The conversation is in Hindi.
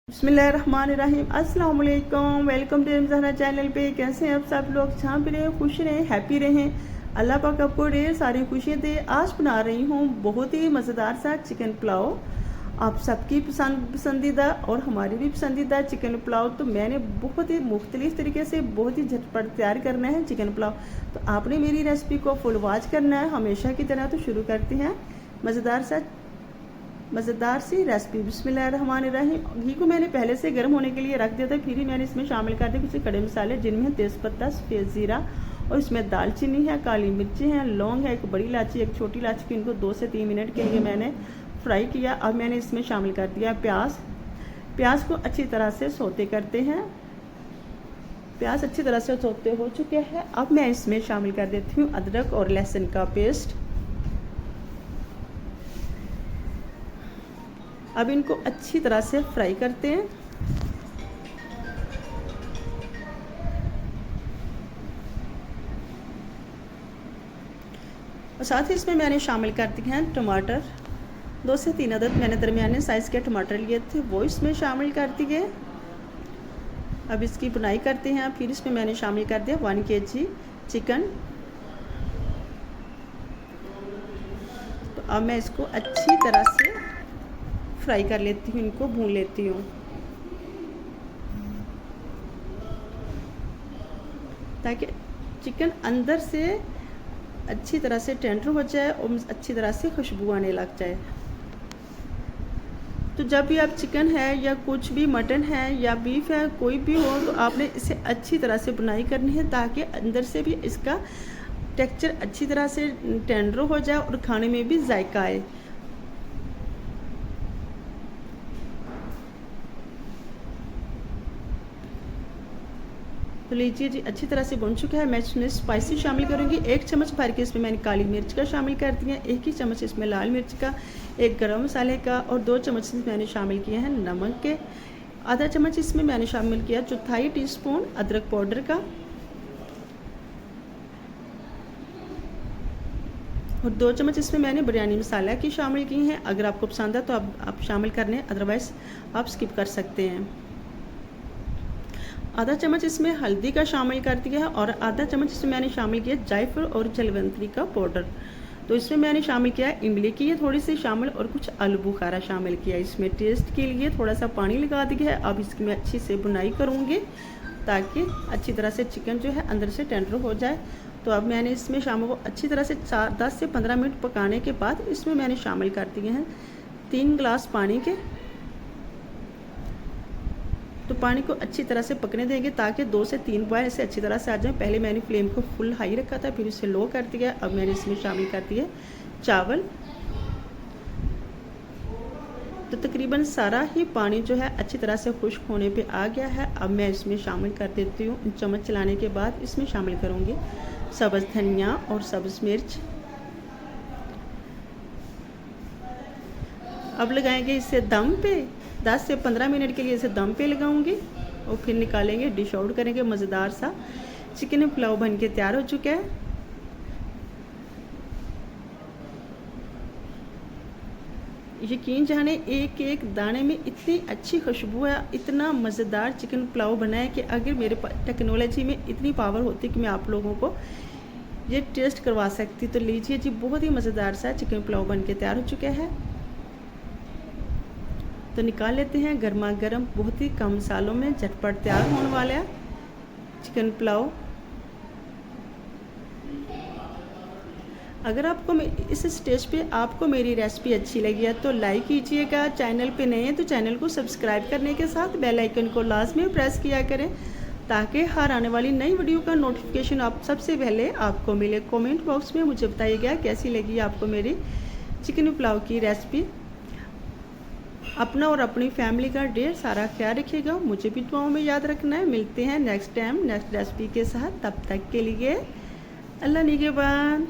बिस्मिल्लाहिर्रहमानिर्रहीम। अस्सलाम वालेकुम। वेलकम टू ज़हरा चैनल पे। कैसे हैं आप सब लोग? जहाँ भी रहें खुश रहें, हैप्पी रहें। अल्लाह पाक आपको ढेर सारी खुशियाँ दे। आज बना रही हूँ बहुत ही मज़ेदार सा चिकन पुलाव। आप सबकी पसंदीदा और हमारी भी पसंदीदा चिकन पुलाव। तो मैंने बहुत ही मुख्तलिफ तरीके से बहुत ही झटपट तैयार करना है चिकन पुलाव। तो आपने मेरी रेसिपी को फुल वॉच करना है हमेशा की तरह। तो शुरू करते हैं मज़ेदार सी रेसिपी। बिस्मिल्लाहिर्रहमानिर्रहीम। घी को मैंने पहले से गर्म होने के लिए रख दिया था। फिर ही मैंने इसमें शामिल कर दिए कुछ खड़े मसाले, जिनमें तेज़पत्ता, सफ़ेद ज़ीरा और इसमें दालचीनी है, काली मिर्ची है, लौंग है, एक बड़ी इलायची, एक छोटी इलायची की। इनको 2 से 3 मिनट के लिए मैंने फ्राई किया। अब मैंने इसमें शामिल कर दिया प्याज को अच्छी तरह से सौते करते हैं। प्याज अच्छी तरह से सौते हो चुके हैं। अब मैं इसमें शामिल कर देती हूँ अदरक और लहसुन का पेस्ट। अब इनको अच्छी तरह से फ्राई करते हैं। और साथ ही इसमें मैंने शामिल कर दिए हैं टमाटर। 2 से 3 अदद मैंने दरमियाने साइज़ के टमाटर लिए थे, वो इसमें शामिल कर दिए। अब इसकी बुनाई करते हैं। फिर इसमें मैंने शामिल कर दिया 1 kg चिकन। तो अब मैं इसको अच्छी तरह से फ्राई कर लेती हूँ, इनको भून लेती हूँ ताकि चिकन अंदर से अच्छी तरह से टेंडर हो जाए और अच्छी तरह से खुशबू आने लग जाए। तो जब भी आप चिकन है या कुछ भी मटन है या बीफ है, कोई भी हो, तो आपने इसे अच्छी तरह से बुनाई करनी है ताकि अंदर से भी इसका टेक्सचर अच्छी तरह से टेंडर हो जाए और खाने में भी जायका आए। तो लीजिए जी, अच्छी तरह से भुन चुका है। मैं इसमें स्पाइसी शामिल करूँगी। 1 चम्मच भर के इसमें मैंने काली मिर्च का शामिल कर दिया, 1 ही चम्मच इसमें लाल मिर्च का, 1 गरम मसाले का और 2 चम्मच इसमें मैंने शामिल किए हैं नमक के। आधा चम्मच इसमें मैंने शामिल किया 1/4 टीस्पून अदरक पाउडर का और 2 चम्मच इसमें मैंने बिरयानी मसाला की शामिल की हैं। अगर आपको पसंद है तो आप शामिल कर लें, अदरवाइज़ आप स्किप कर सकते हैं। आधा चम्मच इसमें हल्दी का शामिल कर दिया है और आधा चम्मच इसमें मैंने शामिल किया जायफल और जलवंतरी का पाउडर। तो इसमें मैंने शामिल किया इमली की ये थोड़ी सी शामिल और कुछ आलू बुखारा शामिल किया। इसमें टेस्ट के लिए थोड़ा सा पानी लगा दिया है। अब इसकी मैं अच्छी से बुनाई करूँगी ताकि अच्छी तरह से चिकन जो है अंदर से टेंडर हो जाए। तो अब मैंने इसमें शाम को अच्छी तरह से 10 से 15 मिनट पकाने के बाद इसमें मैंने शामिल कर दिए हैं 3 गिलास पानी के। तो पानी को अच्छी तरह से पकने देंगे ताकि 2 से 3 बॉयल ऐसे अच्छी तरह से आ जाए। पहले मैंने फ्लेम को फुल हाई रखा था, फिर इसे लो कर दिया। अब मैंने इसमें शामिल कर दिए चावल। तो तकरीबन सारा ही पानी जो है अच्छी तरह से खुश्क होने पे आ गया है। अब मैं इसमें शामिल कर देती हूँ, चम्मच चलाने के बाद इसमें शामिल करूँगी सब्ज़ धनिया और सब्ज़ मिर्च। अब लगाएंगे इसे दम पे। 10 से 15 मिनट के लिए इसे दम पे लगाऊंगी और फिर निकालेंगे, डिश आउट करेंगे। मज़ेदार सा चिकन पुलाव बन के तैयार हो चुका है। यकीन जाने एक एक दाने में इतनी अच्छी खुशबू है, इतना मज़ेदार चिकन पुलाव बना है कि अगर मेरे पास टेक्नोलॉजी में इतनी पावर होती कि मैं आप लोगों को ये टेस्ट करवा सकती। तो लीजिए जी, बहुत ही मज़ेदार सा चिकन पुलाव बन के तैयार हो चुका है। तो निकाल लेते हैं। गर्मा गर्म बहुत ही कम मसालों में झटपट तैयार होने वाला है चिकन पुलाव। अगर आपको इस स्टेज पे आपको मेरी रेसिपी अच्छी लगी है तो लाइक कीजिएगा। चैनल पे नए हैं तो चैनल को सब्सक्राइब करने के साथ बेल आइकन को लाजमी प्रेस किया करें ताकि हर आने वाली नई वीडियो का नोटिफिकेशन आप सबसे पहले आपको मिले। कमेंट बॉक्स में मुझे बताइएगा कैसी लगी आपको मेरी चिकन पुलाव की रेसिपी। अपना और अपनी फैमिली का ढेर सारा ख्याल रखिएगा। मुझे भी दुआओं में याद रखना है। मिलते हैं नेक्स्ट टाइम नेक्स्ट रेसिपी के साथ। तब तक के लिए अल्लाह निगहबान।